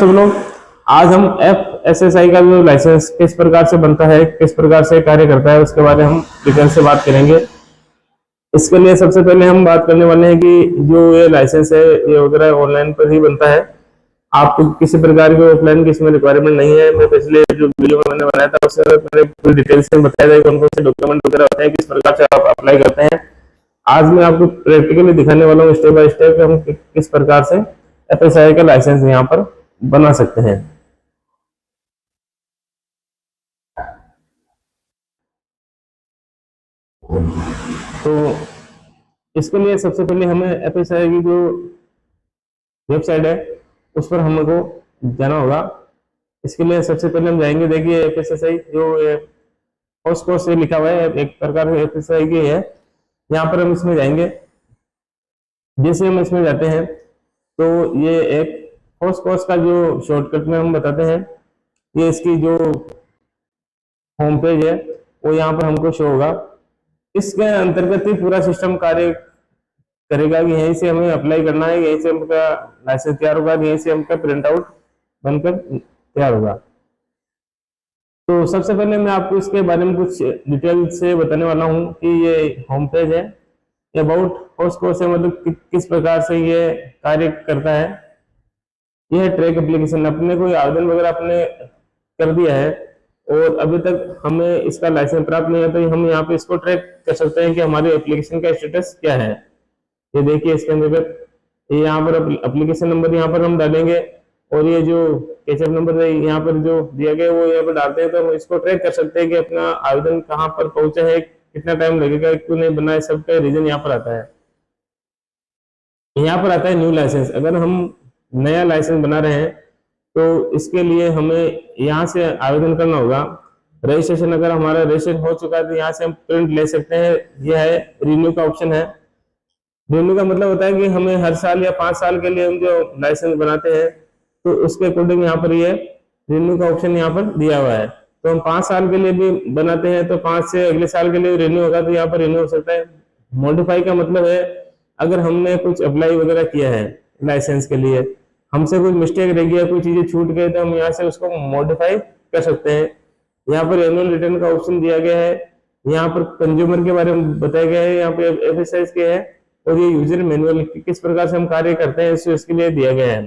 सब लोग, आज हम FSSAI का जो लाइसेंस किस प्रकार से बनता है, किस प्रकार से कार्य करता है, उसके बारे में हम डिटेल से बात करेंगे। इसके लिए सबसे पहले हम बात करने वाले हैं कि जो ये लाइसेंस है ये वगैरह ऑनलाइन पर ही बनता है। आपको किसी प्रकार की ऑफलाइन की इसमें रिक्वायरमेंट नहीं है। मैं पिछले जो वीडियो में मैंने बनाया था उससे मैंने पूरी डिटेल से बताया था कौन कौन से डॉक्यूमेंट वगैरह होते हैं, किस प्रकार से आप अप्लाई करते हैं। आज मैं आपको प्रैक्टिकली दिखाने वाला हूँ स्टेप बाय स्टेप हम किस प्रकार से FSSAI का लाइसेंस यहाँ पर बना सकते हैं। तो इसके लिए सबसे पहले हमें FSSAI की जो वेबसाइट है उस पर हमको जाना होगा। इसके लिए सबसे पहले हम जाएंगे, देखिए FSSAI जो पोस्ट कोर्स से लिखा हुआ है, एक प्रकार से FSSAI की है। यहाँ पर हम इसमें जाएंगे। जैसे हम इसमें जाते हैं तो ये एक पोस्ट कोर्स का जो शॉर्टकट में हम बताते हैं, ये इसकी जो होम पेज है वो यहाँ पर हमको शो होगा। इसके अंतर्गत ही पूरा सिस्टम कार्य करेगा कि यहीं से हमें अप्लाई करना है, यहीं से हमका लाइसेंस तैयार होगा, यहीं से हमका प्रिंट आउट बनकर तैयार होगा। तो सबसे पहले मैं आपको इसके बारे में कुछ डिटेल से बताने वाला हूँ कि ये होम पेज है, ये अबाउट पोस्ट कोर्स है, मतलब किस प्रकार से ये कार्य करता है। यह ट्रैक एप्लीकेशन, अपने कोई आवेदन वगैरह आपने कर दिया है और अभी तक हमें इसका लाइसेंस प्राप्त नहीं है, तो हम यहाँ पे इसको ट्रैक कर सकते हैं कि हमारे एप्लीकेशन का स्टेटस क्या है। ये देखिए इसके अंतर्गत ये यहाँ पर एप्लीकेशन नंबर यहाँ पर हम डालेंगे और ये जो कैचअप नंबर है यहाँ पर जो दिया गया वो यहाँ पर डालते हैं, तो हम इसको ट्रैक कर सकते हैं कि अपना आवेदन कहाँ पर पहुंचा है, कितना टाइम लगेगा, क्यों नहीं बना है, सबका रीजन यहाँ पर आता है। यहाँ पर आता है न्यू लाइसेंस। अगर हम नया लाइसेंस बना रहे हैं तो इसके लिए हमें यहाँ से आवेदन करना होगा। रजिस्ट्रेशन, अगर हमारा रजिस्ट्रेशन हो चुका है तो यहाँ से हम प्रिंट ले सकते हैं। यह है रिन्यू का ऑप्शन है। रिन्यू का मतलब होता है कि हमें हर साल या 5 साल के लिए हम जो लाइसेंस बनाते हैं तो उसके अकॉर्डिंग यहाँ पर ये रिन्यू का ऑप्शन यहाँ पर दिया हुआ है। तो हम 5 साल के लिए भी बनाते हैं तो 5 से अगले साल के लिए रिन्यू होगा, तो यहाँ पर रिन्यू हो सकता है। मॉडिफाई का मतलब है अगर हमने कुछ अप्लाई वगैरह किया है लाइसेंस के लिए, हमसे कुछ मिस्टेक रह गया, कोई चीजें छूट गई, तो हम यहाँ से उसको मॉडिफाई कर सकते हैं। यहाँ पर एनुअल रिटर्न का ऑप्शन दिया गया है। यहाँ पर कंज्यूमर के बारे में बताया गया है, यहाँ पे FSSAI के है, और ये यूजर मैनुअल किस प्रकार से हम कार्य करते हैं इसके लिए दिया गया है।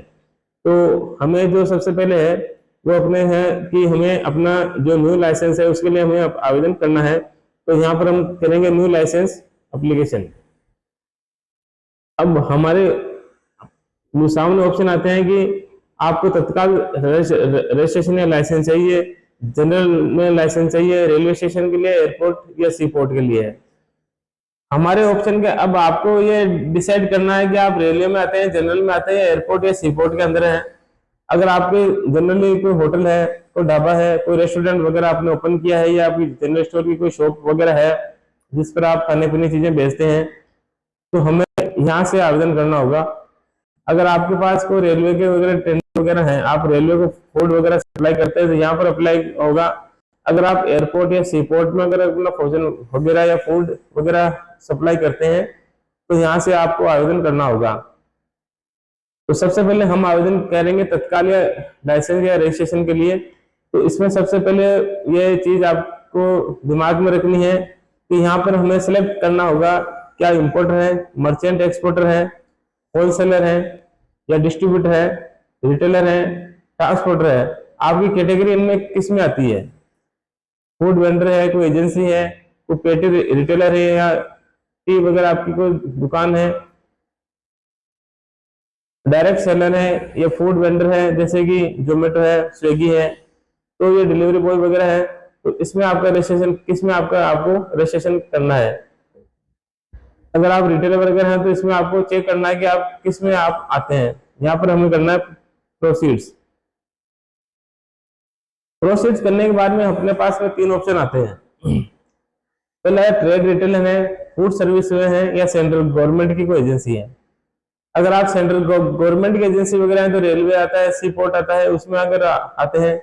तो हमें जो सबसे पहले है वो अपने है कि हमें अपना जो न्यू लाइसेंस है उसके लिए हमें आवेदन करना है। तो यहाँ पर हम करेंगे न्यू लाइसेंस एप्लीकेशन। अब हमारे सामने ऑप्शन आते हैं कि आपको तत्काल रजिस्ट्रेशन या लाइसेंस चाहिए, जनरल में लाइसेंस चाहिए, रेलवे स्टेशन के लिए, एयरपोर्ट या सी पोर्ट के लिए। हमारे ऑप्शन के अब आपको ये डिसाइड करना है कि आप रेलवे में आते हैं, जनरल में आते हैं, एयरपोर्ट या सी पोर्ट के अंदर हैं। अगर आपके जनरली कोई होटल है, कोई ढाबा है, कोई रेस्टोरेंट वगैरह आपने ओपन किया है, या आपकी जनरल स्टोर की कोई शॉप वगैरह है जिस पर आप खाने पीने चीजें बेचते हैं, तो हमें यहाँ से आवेदन करना होगा। अगर आपके पास कोई रेलवे के वगैरह टेंडर वगैरह है, आप रेलवे को फूड वगैरह सप्लाई करते हैं, तो यहाँ पर अप्लाई होगा। अगर आप एयरपोर्ट या सी पोर्ट में अगर अपना भोजन वगैरह या फूड वगैरह सप्लाई करते हैं तो यहाँ से आपको आवेदन करना होगा। तो सबसे पहले हम आवेदन करेंगे तत्काल या लाइसेंस या रजिस्ट्रेशन के लिए। तो इसमें सबसे पहले ये चीज आपको दिमाग में रखनी है कि यहाँ पर हमें सिलेक्ट करना होगा क्या इंपोर्टर है, मर्चेंट एक्सपोर्टर है, होलसेलर है या डिस्ट्रीब्यूटर है, रिटेलर है, ट्रांसपोर्टर है। आपकी कैटेगरी इनमें किस में आती है? फूड वेंडर है, कोई एजेंसी है, कोई पेटी रिटेलर है, या टी वगैरह आपकी कोई दुकान है, डायरेक्ट सेलर है या फूड वेंडर है जैसे कि जोमेटो है, स्विगी है, तो ये डिलीवरी बॉय वगैरह है। तो इसमें आपका रजिस्ट्रेशन किस में आपको रजिस्ट्रेशन करना है। अगर आप रिटेलर वगैरह हैं तो इसमें आपको चेक करना है कि आप किस में आप आते हैं। यहाँ पर हमें करना है प्रोसीड्स। प्रोसीड्स करने के बाद में अपने पास में 3 ऑप्शन आते हैं। पहला है ट्रेड रिटेलर है, फूड सर्विस है, या सेंट्रल गवर्नमेंट की कोई एजेंसी है। अगर आप सेंट्रल गवर्नमेंट की एजेंसी वगैरह है तो रेलवे आता है, सी पोर्ट आता है, उसमें अगर आते हैं।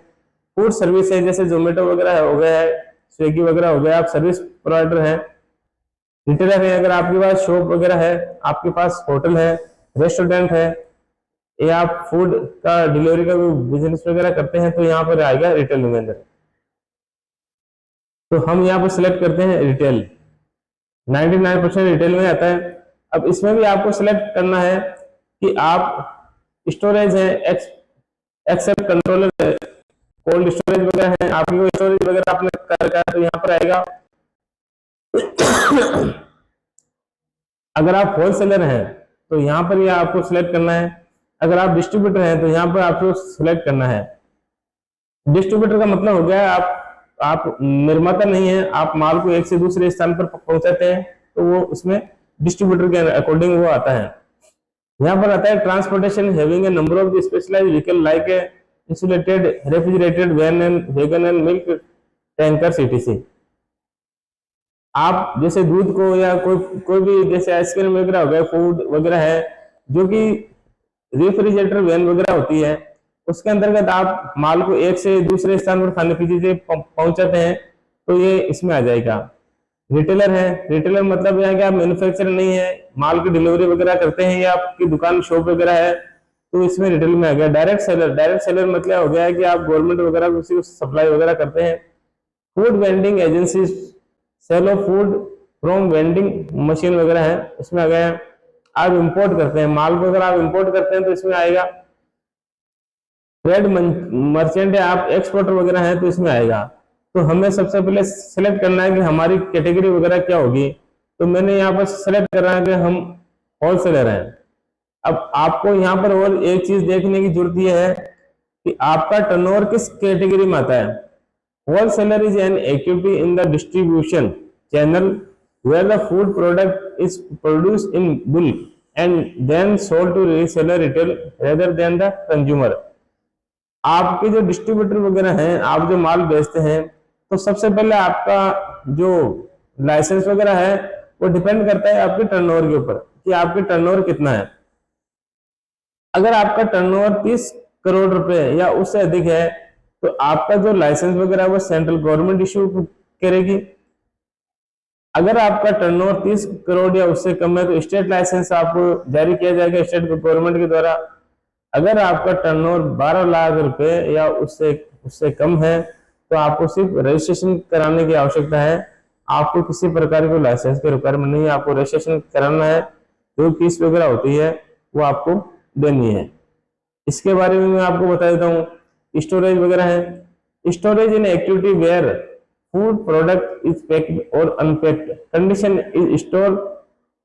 फूड सर्विस है जैसे जोमेटो वगैरह हो गया है, स्विगी वगैरह हो गया, आप सर्विस प्रोवाइडर है। रिटेलर है अगर आपके पास शॉप वगैरह है, आपके पास होटल है, रेस्टोरेंट है, या आप फूड का डिलीवरी का बिजनेस वगैरह करते हैं तो यहाँ पर आएगा रिटेल के अंदर। तो हम यहाँ पर सिलेक्ट करते हैं रिटेल, 99% रिटेल में आता है। अब इसमें भी आपको सिलेक्ट करना है कि आप स्टोरेज है, एक्सेप्ट कंट्रोलर है, कोल्ड स्टोरेज वगैरह है, आपकी कोई स्टोरेज वगैरह आपने कर रखा है तो यहाँ पर आएगा। अगर आप होलसेलर हैं तो यहाँ पर यह आपको सिलेक्ट करना है। अगर आप डिस्ट्रीब्यूटर हैं तो यहाँ पर आपको सिलेक्ट करना है। डिस्ट्रीब्यूटर का मतलब हो गया आप निर्माता नहीं है, आप माल को एक से दूसरे स्थान पर पहुंचाते हैं, तो वो उसमें डिस्ट्रीब्यूटर के अकॉर्डिंग वो आता है। यहाँ पर आता है transportation having a number of the specialized vehicle like a insulated refrigerated van and wagon and milk tankers etc। आप जैसे दूध को या कोई भी जैसे आइसक्रीम वगैरह हो गया, फूड वगैरह है, जो कि रेफ्रिजरेटर वैन वगैरह होती है, उसके अंतर्गत आप माल को एक से दूसरे स्थान पर खाने पीने से पहुंचाते हैं, तो ये इसमें आ जाएगा। रिटेलर है, रिटेलर मतलब यह कि आप मैन्युफैक्चरर नहीं है, माल की डिलीवरी वगैरह करते हैं या आपकी दुकान शॉप वगैरह है, तो इसमें रिटेल में आ गया। डायरेक्ट सेलर, डायरेक्ट सेलर मतलब हो गया है कि आप गवर्नमेंट वगैरह को उसी सप्लाई वगैरह करते हैं। Food vending agency, sale of food from vending machine वगैरह है, इसमें आ गया। आप इंपोर्ट करते हैं माल को, अगर आप इंपोर्ट करते हैं तो इसमें आएगा। ट्रेड मर्चेंट है, आप एक्सपोर्टर वगैरह है तो इसमें आएगा। तो हमें सबसे पहले सेलेक्ट करना है कि हमारी कैटेगरी वगैरह क्या होगी। तो मैंने यहाँ पर सेलेक्ट करना है कि हम होलसेलर हैं। अब आपको यहाँ पर और एक चीज देखने की जरूरत यह है कि आपका टर्नओवर किस कैटेगरी में आता है। Wholesaler is an activity in the distribution channel where the food product is produced in bulk and then sold to reseller retail rather than the consumer। आपके जो डिस्ट्रीब्यूटर वगैरह हैं, आप जो माल बेचते हैं, तो सबसे पहले आपका जो लाइसेंस वगैरह है वो डिपेंड करता है आपके टर्नओवर के ऊपर कि आपके टर्नओवर कितना है। अगर आपका टर्नओवर 30 करोड़ रुपए या उससे अधिक है तो आपका जो लाइसेंस वगैरह है वो सेंट्रल गवर्नमेंट इश्यू करेगी। अगर आपका टर्नओवर 30 करोड़ या उससे कम है तो स्टेट लाइसेंस आपको जारी किया जाएगा स्टेट गवर्नमेंट के द्वारा। अगर आपका टर्नओवर 12 लाख रुपए या उससे कम है तो आपको सिर्फ रजिस्ट्रेशन कराने की आवश्यकता है। आपको किसी प्रकार के लाइसेंस की रिक्वायरमेंट नहीं है, आपको रजिस्ट्रेशन कराना है। जो फीस वगैरह होती है वो आपको देनी है। इसके बारे में मैं आपको बता देता हूँ। स्टोरेज वगैरह है, storage in activity where food product is packed or unpacked condition is stored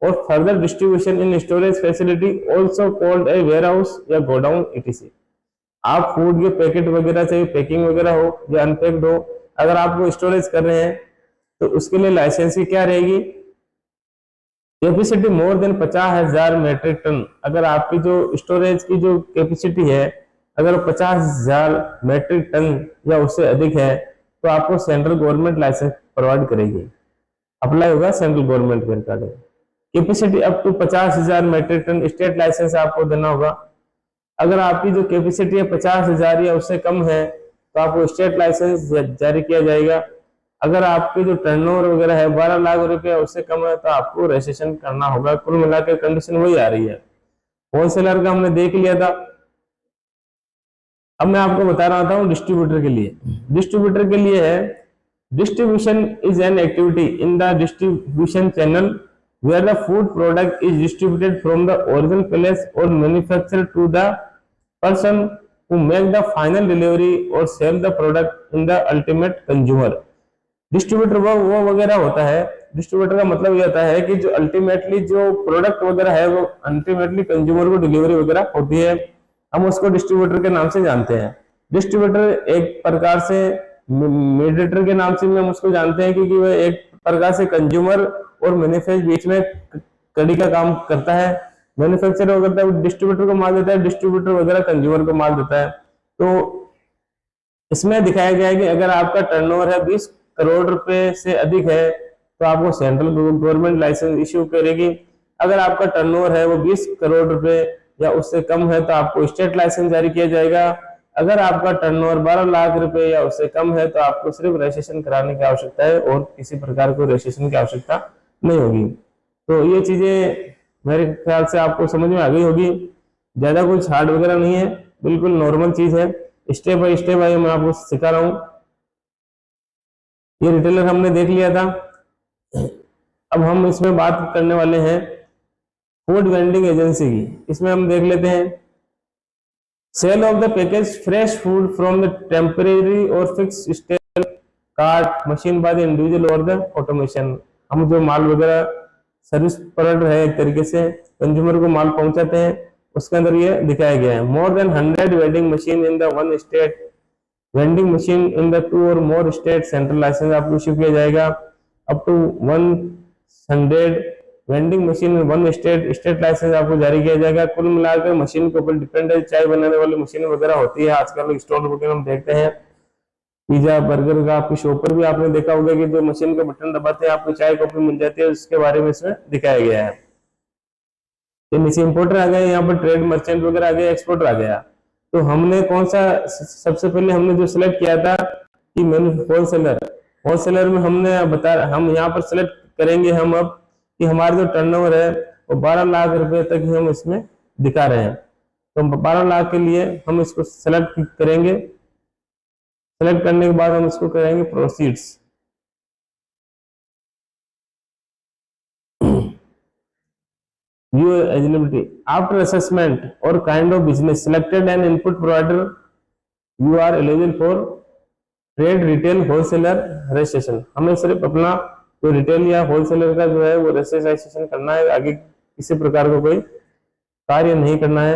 or further distribution in storage facility also called a warehouse या godown etc। आप फूड के पैकेट वगैरह चाहे पैकिंग वगैरह हो या अनपैक्ड हो, अगर आप वो स्टोरेज कर रहे हैं तो उसके लिए लाइसेंस की क्या रहेगी, capacity more than 50,000 metric ton. अगर आपकी जो स्टोरेज की जो कैपेसिटी है अगर 50,000 मेट्रिक टन या उससे अधिक है तो आपको सेंट्रल गवर्नमेंट लाइसेंस प्रोवाइड करेगी, अप्लाई होगा सेंट्रल गवर्नमेंट के regarding. Capacity up to 50,000 metric ton state license आपको देना होगा। अगर आपकी जो कैपेसिटी है 50,000 या उससे कम है तो आपको स्टेट लाइसेंस जारी किया जाएगा। अगर आपकी जो टर्नओवर वगैरह है 12 लाख रुपए उससे कम है तो आपको रजिस्ट्रेशन करना होगा। कुल मिलाकर कंडीशन वही आ रही है। होलसेलर का हमने देख लिया था। अब मैं आपको बता रहा था डिस्ट्रीब्यूटर के लिए। डिस्ट्रीब्यूटर के लिए है distribution is an activity in the distribution channel where the food product is distributed from the original place or manufacture to the person who make the final delivery or sell the product in the ultimate consumer. Distributor वो वगैरह होता है। Distributor का मतलब यह होता है कि जो अल्टीमेटली जो प्रोडक्ट वगैरह है वो अल्टीमेटली कंज्यूमर को डिलीवरी वगैरह होती है, हम उसको डिस्ट्रीब्यूटर के नाम से जानते हैं। डिस्ट्रीब्यूटर एक प्रकार से मीडिएटर के नाम से भी हम उसको जानते हैं क्योंकि वह एक प्रकार से कंज्यूमर और मैन्युफैक्चरर बीच में कड़ी का काम करता है। मैन्युफैक्चरर वगैरह डिस्ट्रीब्यूटर को माल देता है, डिस्ट्रीब्यूटर वगैरह कंज्यूमर को माल देता है। तो इसमें दिखाया गया है कि अगर आपका टर्नओवर है 20 करोड़ रुपए से अधिक है तो आपको सेंट्रल गवर्नमेंट लाइसेंस इश्यू करेगी। अगर आपका टर्नओवर है वो 20 करोड़ रुपए या उससे कम है तो आपको स्टेट लाइसेंस जारी किया जाएगा। अगर आपका टर्नओवर 12 लाख रुपए या उससे कम है तो आपको सिर्फ रजिस्ट्रेशन कराने की आवश्यकता है और किसी प्रकार को रजिस्ट्रेशन की आवश्यकता नहीं होगी। तो ये चीजें मेरे ख्याल से आपको समझ में आ गई होगी। ज्यादा कुछ हार्ड वगैरह नहीं है, बिल्कुल नॉर्मल चीज है। स्टेप बाय स्टेप भाई मैं आपको सिखा रहा हूँ। ये रिटेलर हमने देख लिया था। अब हम इसमें बात करने वाले हैं फूड वेंडिंग एजेंसी की। इसमें हम देख लेते हैं sale of the package fresh food from the temporary or fix stall cart machine by the individual or the automation. हम जो माल वगैरह सर्विस प्रोवाइडर है, एक तरीके से कंज्यूमर को माल पहुंचाते हैं, उसके अंदर ये दिखाया गया है। More than 100 vending machine in the one state, vending machine in the 2 और मोर स्टेट, सेंट्रल लाइसेंस आपको इश्यू किया जाएगा। Up to 100 vending machine in one state, state license आपको जारी किया जाएगा। कुल मिलाकर मशीन के ऊपर डिपेंड है। चाय बनाने वाली मशीन वगैरह होती है आजकल स्टोर वगैरह हम देखते हैं, पिज्जा बर्गर का आपकी शॉप पर भी आपने देखा होगा कि जो मशीन का बटन दबाते हैं आपको चाय कॉफी मिल जाती है, उसके बारे में इसमें दिखाया गया है। ये नीचे इंपोर्टर आ गए, यहाँ पर ट्रेड मर्चेंट वगैरह आ गए, एक्सपोर्टर आ गया। तो हमने कौन सा सबसे पहले हमने जो सिलेक्ट किया था कि होलसेलर, होलसेलर में हमने हम यहाँ पर सिलेक्ट करेंगे हम अब कि हमारा जो टर्नओवर है वो 12 लाख रुपए तक ही हम इसमें दिखा रहे हैं। तो 12 लाख के लिए हम इसको सेलेक्ट करेंगे। सेलेक्ट करने के बाद हम इसको करेंगे proceeds. View eligibility after assessment or kind of business selected an input provider, you are eligible for trade retail wholesaler registration। हमें सिर्फ अपना जो रिटेल या होलसेलर का जो है वो रजिस्ट्रेशन करना है, आगे किसी प्रकार का कोई कार्य नहीं करना है।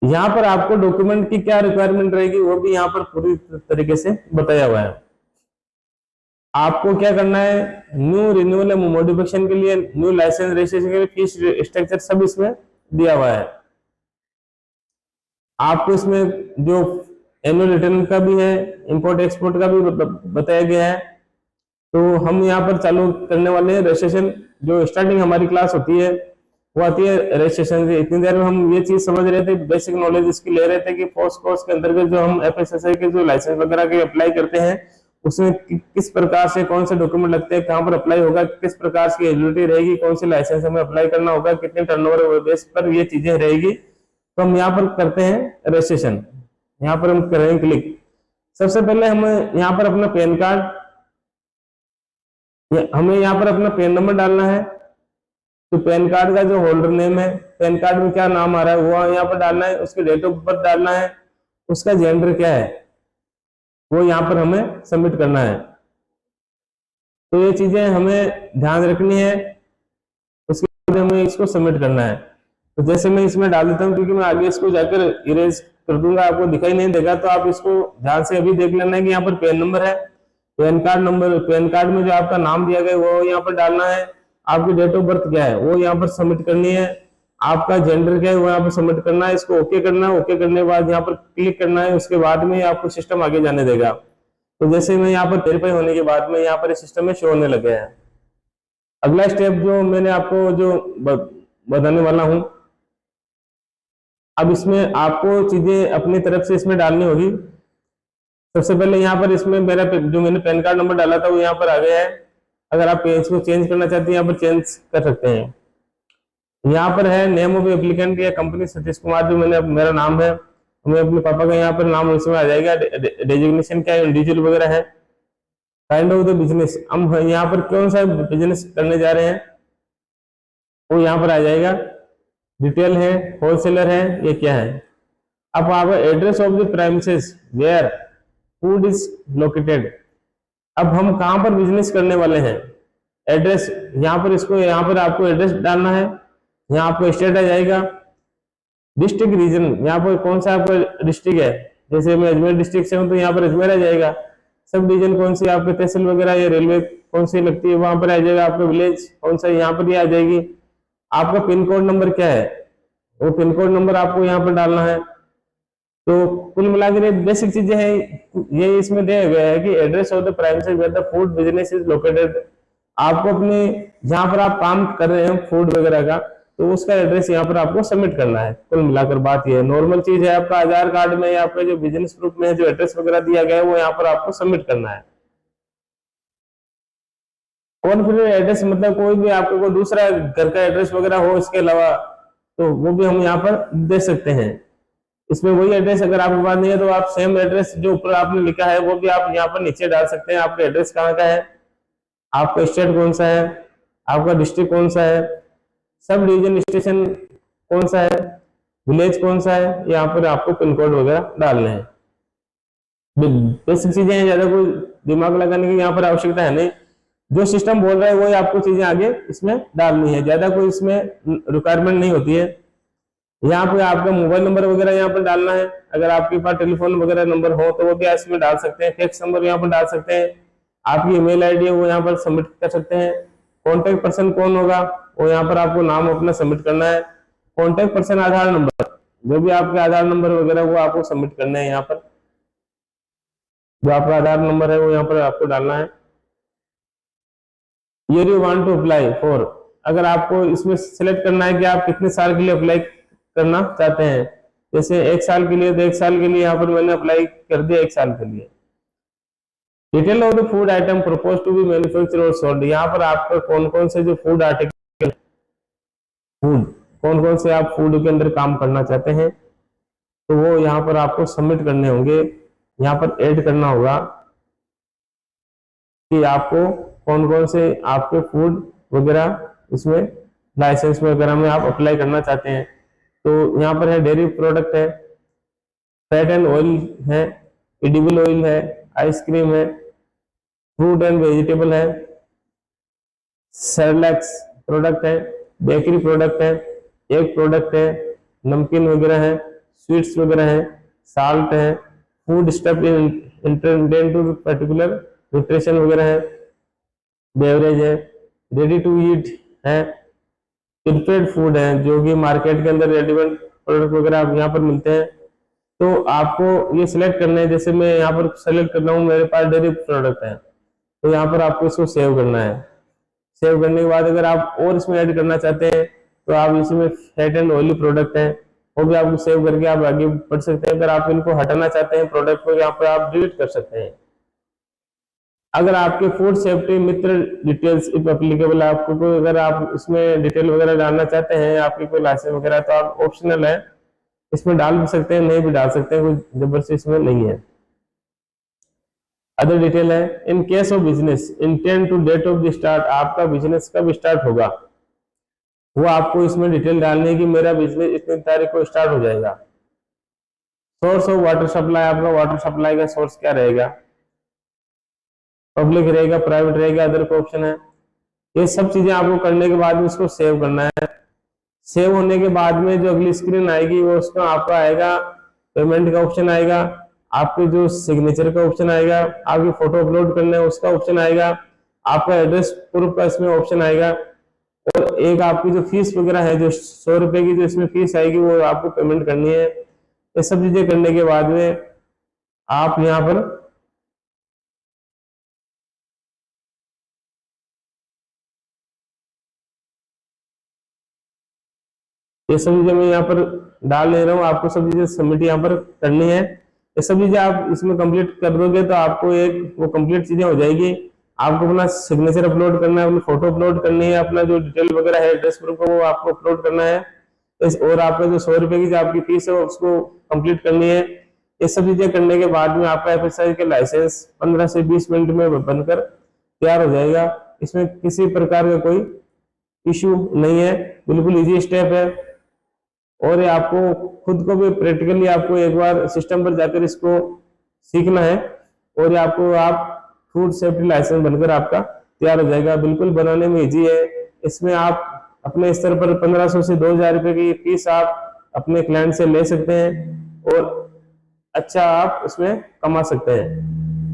यहाँ पर आपको डॉक्यूमेंट की क्या रिक्वायरमेंट रहेगी वो भी यहाँ पर पूरी तरीके से बताया हुआ है। आपको क्या करना है, न्यू रिन्यूअल या मॉडिफिकेशन के लिए, न्यू लाइसेंस रजिस्ट्रेशन के लिए फीस स्ट्रक्चर सब इसमें दिया हुआ है। आपको इसमें जो एनुअल रिटर्न का भी है, इंपोर्ट एक्सपोर्ट का भी बताया गया है। तो हम यहाँ पर चालू करने वाले हैं रजिस्ट्रेशन। जो स्टार्टिंग हमारी क्लास होती है वो आती है रजिस्ट्रेशन से। इतनी देर में हम ये चीज समझ रहे थे, बेसिक नॉलेज इसकी ले रहे थे कि पोस्ट कोर्स के अंतर्गत जो हम FSSAI के जो लाइसेंस वगैरह के अप्लाई करते हैं उसमें किस प्रकार से कौन से डॉक्यूमेंट लगते हैं, कहाँ पर अप्लाई होगा, किस प्रकार की एलिजिबिलिटी रहेगी, कौन सी लाइसेंस हमें अप्लाई करना होगा, कितने टर्नओवर बेस पर ये चीजें रहेगी। तो हम यहाँ पर करते हैं रजिस्ट्रेशन। यहाँ पर हम करेंगे क्लिक। सबसे पहले हम यहाँ पर अपना पैन कार्ड, हमें यहाँ पर अपना पैन नंबर डालना है। तो पैन कार्ड का जो होल्डर नेम है, पैन कार्ड में क्या नाम आ रहा है वो यहाँ पर डालना है, उसके डेट ऑफ बर्थ डालना है, उसका जेंडर क्या है वो यहाँ पर हमें सबमिट करना है। तो ये चीजें हमें ध्यान रखनी है, उसके बाद हमें इसको सबमिट करना है। तो जैसे मैं इसमें डाल देता हूँ, क्योंकि मैं आगे इसको जाकर इरेज कर दूंगा, आपको दिखाई नहीं देगा, तो आप इसको ध्यान से अभी देख लेना है कि यहाँ पर पैन नंबर है, pan card number, pan card में जो आपका नाम दिया गया वो यहाँ पर डालना है, आपकी डेट ऑफ बर्थ क्या है वो यहाँ पर सबमिट करनी है, आपका जेंडर क्या है वो यहाँ पर सबमिट करना है। इसको ओके करना है। ओके करने के बाद यहाँ पर क्लिक करना है। उसके बाद में आपको सिस्टम आगे जाने देगा। तो जैसे मैं यहाँ पर वेरीफाई होने के बाद में यहाँ पर सिस्टम में शो होने लगे हैं। अगला स्टेप जो मैंने आपको जो बताने वाला हूँ, अब इसमें आपको चीजें अपनी तरफ से इसमें डालनी होगी। सबसे पहले यहाँ पर इसमें मेरा जो मैंने पैन कार्ड नंबर डाला था वो यहाँ पर आ गया है। अगर आप इसको चेंज करना चाहते हैं यहाँ पर चेंज कर सकते हैं। यहाँ पर है नेम ऑफ एप्लीकेंट या कंपनी सतीश कुमार, जो मेरा नाम है, मैं अपने पापा का यहाँ पर नाम इसमें आ जाएगा। डेजिग्नेशन क्या है, इंडिविजुअल वगैरह है। काइंड ऑफ द बिजनेस, हम यहाँ पर कौन सा बिजनेस करने जा रहे हैं वो यहाँ पर आ जाएगा। रिटेल है, होलसेलर है, ये क्या है। अब आप address of the premises where food is located, अब हम कहाँ पर बिजनेस करने वाले हैं, एड्रेस यहाँ पर, इसको यहाँ पर आपको एड्रेस डालना है। यहाँ आपको स्टेट आ जाएगा, डिस्ट्रिक्ट रीजन, यहाँ पर कौन सा आपका डिस्ट्रिक्ट है, जैसे मैं अजमेर डिस्ट्रिक्ट से हूँ तो यहाँ पर अजमेर आ जाएगा। सब डिवीजन कौन सी आपके तहसील वगैरह या रेलवे कौन सी लगती है वहां पर आ जाएगा। आपका विलेज कौन सा यहाँ पर ही आ जाएगी। आपका पिन कोड नंबर क्या है वो पिन कोड नंबर आपको यहाँ पर डालना है। तो कुल मिलाकर बेसिक चीजें हैं, ये इसमें दिया गया है कि address of the primary where the food business is located. आपको अपने जहां पर आप काम कर रहे हैं फूड वगैरह का, तो उसका एड्रेस यहाँ पर आपको सबमिट करना है। कुल मिलाकर बात यह है, नॉर्मल चीज है। आपका आधार कार्ड में या आपका जो बिजनेस प्रूफ में जो एड्रेस वगैरह दिया गया है वो यहाँ पर आपको सबमिट करना है। कॉन्फिडेंट एड्रेस मतलब कोई भी आपको कोई दूसरा घर का एड्रेस वगैरह हो इसके अलावा, तो वो भी हम यहाँ पर दे सकते हैं। इसमें वही एड्रेस अगर आपके पास नहीं है तो आप सेम एड्रेस जो ऊपर आपने लिखा है वो भी आप यहाँ पर नीचे डाल सकते हैं। आपका एड्रेस कहाँ का है, आपका स्टेट कौन सा है, आपका डिस्ट्रिक्ट कौन सा है, सब डिवीजन स्टेशन कौन सा है, विलेज कौन सा है, यहाँ पर आपको पिन कोड वगैरह डालने हैं। बेसिक चीजें हैं, ज्यादा कोई दिमाग लगाने की यहाँ पर आवश्यकता है नहीं। जो सिस्टम बोल रहा है वही आपको चीजें आगे इसमें डालनी है, ज्यादा कोई इसमें रिक्वायरमेंट नहीं होती है। यहाँ पे आपका मोबाइल नंबर वगैरह यहाँ पर डालना है, अगर आपके पास टेलीफोन वगैरह नंबर हो तो वो भी इसमें डाल सकते हैं। फैक्स नंबर यहाँ पर डाल सकते हैं, आपकी ईमेल आईडी है वो यहाँ पर सबमिट कर सकते हैं। कॉन्टेक्ट पर्सन कौन होगा वो यहाँ पर आपको नाम अपना सबमिट करना है। कॉन्टेक्ट पर्सन आधार नंबर, जो भी आपके आधार नंबर वगैरह वो आपको सबमिट करना है। यहाँ पर जो आपका आधार नंबर है वो यहाँ पर आपको डालना है। Year you want to apply for, अगर आपको इसमें सिलेक्ट करना है कि आप कितने साल के लिए अप्लाई करना चाहते हैं। जैसे 1 साल के लिए तो 1 साल के लिए यहाँ पर मैंने अप्लाई कर दिया 1 साल के लिए। Detail of the food item propose to be manufacture और सोल्ड, यहाँ पर आपका कौन कौन से जो फूड आर्टिकल फूड कौन कौन से आप फूड के अंदर काम करना चाहते हैं तो वो यहाँ पर आपको सबमिट करने होंगे। यहाँ पर ऐड करना होगा कि आपको कौन कौन से आपके फूड वगैरह इसमें लाइसेंस वगैरह में आप अप्लाई करना चाहते हैं। तो यहाँ पर है डेयरी प्रोडक्ट है, फैट एंड ऑयल है, एडिबल ऑयल है, आइसक्रीम है, फ्रूट एंड वेजिटेबल है, सेरेलैक्स प्रोडक्ट है, बेकरी प्रोडक्ट है, एग प्रोडक्ट है, नमकीन वगैरह है, स्वीट्स वगैरह है, साल्ट है, food stuff intended to particular nutrition वगैरह है, बेवरेज है, रेडी टू ईट है, प्रिपेयर्ड फूड है जो कि मार्केट के अंदर रेडीमेड प्रोडक्ट वगैरह यहाँ पर मिलते हैं। तो आपको ये सिलेक्ट करना है, जैसे मैं यहाँ पर सेलेक्ट कर रहा हूँ, मेरे पास डेयरी प्रोडक्ट है तो यहाँ पर आपको इसको सेव करना है। सेव करने के बाद अगर आप और इसमें ऐड करना चाहते हैं तो आप इसमें फैट एंड ऑयली प्रोडक्ट है वो भी आपको सेव करके आप आगे बढ़ सकते हैं। अगर आप इनको हटाना चाहते हैं प्रोडक्ट को, यहाँ पर आप डिलीट कर सकते हैं। अगर आपके food safety Mitra details if applicable, आपको कोई अगर आप इसमें डिटेल वगैरह डालना चाहते हैं आपकी कोई लाइसेंस वगैरह तो आप ऑप्शनल है, इसमें डाल भी सकते हैं नहीं भी डाल सकते हैं, कोई जबरदस्ती इसमें नहीं है। अदर डिटेल है, in case of business intend to date of the start, आपका बिजनेस कब स्टार्ट होगा वो आपको इसमें डिटेल डालनी है कि मेरा बिजनेस इतनी तारीख को स्टार्ट हो जाएगा। सोर्स ऑफ वाटर सप्लाई, आपका वाटर सप्लाई का सोर्स क्या रहेगा, पब्लिक रहेगा, प्राइवेट रहेगा, अदर का ऑप्शन है। ये सब चीजें आपको करने के बाद में इसको सेव करना है। सेव होने के बाद में जो अगली स्क्रीन आएगी वो उसका आपका आएगा पेमेंट का ऑप्शन आएगा, आपके जो सिग्नेचर का ऑप्शन आएगा, आपकी फोटो अपलोड करना है उसका ऑप्शन आएगा, आपका एड्रेस प्रूफ का इसमें ऑप्शन आएगा, और एक आपकी जो फीस वगैरह है जो 100 रुपए की जो इसमें फीस आएगी वो आपको पेमेंट करनी है। ये सब चीजें करने के बाद में आप यहाँ पर ये सब चीजें मैं यहाँ पर डाल ले रहा हूँ, आपको सब चीजें सबमिट यहाँ पर करनी है। ये सब चीजें आप इसमें कंप्लीट कर दोगे तो आपको एक वो कंप्लीट चीजें हो जाएगी। आपको अपना सिग्नेचर अपलोड करना है, अपनी फोटो अपलोड करनी है, अपना जो डिटेल वगैरह है एड्रेस प्रूफ वो आपको अपलोड करना है, और आपका जो 100 रुपए की जो आपकी फीस है उसको कंप्लीट करनी है। ये सब चीजें करने के बाद में आपका एफएसआई का लाइसेंस 15 से 20 मिनट में बनकर तैयार हो जाएगा। इसमें किसी प्रकार का कोई इश्यू नहीं है, बिल्कुल इजी स्टेप है। और ये आपको खुद को भी प्रैक्टिकली आपको एक बार सिस्टम पर जाकर इसको सीखना है, और ये आपको आप फूड सेफ्टी लाइसेंस बनकर आपका तैयार हो जाएगा। बिल्कुल बनाने में इजी है। इसमें आप अपने स्तर पर 1500 से 2000 रुपए की फीस आप अपने क्लाइंट से ले सकते हैं और अच्छा आप इसमें कमा सकते हैं।